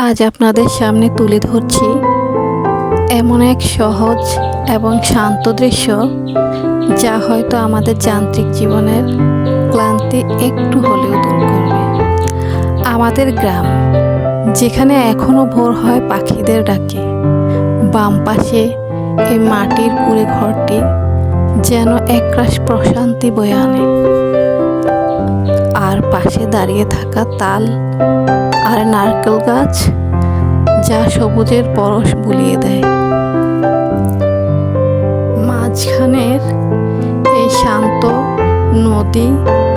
আজ আপনাদের সামনে তুলে ধরছি এমন এক সহজ এবং শান্ত দৃশ্য, যা হয়তো আমাদের যান্ত্রিক জীবনের ক্লান্তি একটু হলেও দূর করবে। আমাদের গ্রাম, যেখানে এখনো ভোর হয় পাখিদের ডাকে, বাম পাশে এই মাটির কুঁড়ে ঘরটি যেন একরাশ প্রশান্তি বয়ে আনে। আর পাশে দাঁড়িয়ে থাকা তাল আর নারকেল গাছ, যা সবুজের পরশ বুলিয়ে দেয়। মাঝখানের এই শান্ত নদী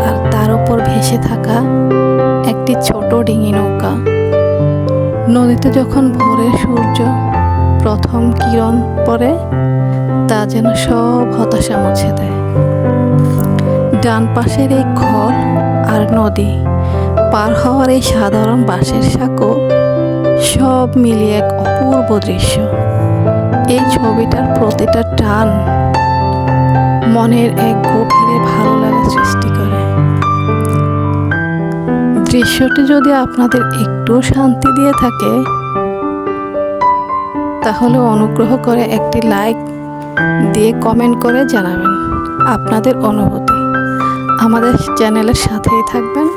আর তার উপর ভেসে থাকা একটি ছোট ডিঙি নৌকা। নদীতে যখন ভোরের সূর্য প্রথম কিরণ পড়ে, তা যেন সব হতাশা মুছে দেয়। ডান পাশের এই ঘর আর নদী পার হওয়ার এই সাধারণ বাঁশের সাঁকো, সব মিলিয়ে এক অপূর্ব দৃশ্য। এই ছবিটার প্রতিটা টান মনের এক গভীরে ভালো লাগা সৃষ্টি করে। দৃশ্যটি যদি আপনাদের একটু শান্তি দিয়ে থাকে, তাহলে অনুগ্রহ করে একটি লাইক দিয়ে কমেন্ট করে জানাবেন আপনাদের অনুভূতি। আমাদের চ্যানেলের সাথেই থাকবেন।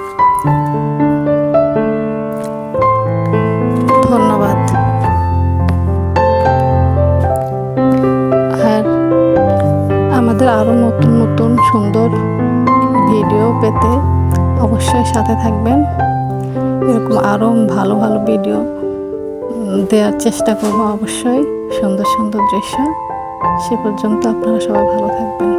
ধন্যবাদ। আর আমাদের আরও নতুন নতুন সুন্দর ভিডিও পেতে অবশ্যই সাথে থাকবেন। এরকম আরও ভালো ভালো ভিডিও দেওয়ার চেষ্টা করব, অবশ্যই সুন্দর সুন্দর দৃশ্য। সে পর্যন্ত আপনারা সবাই ভালো থাকবেন।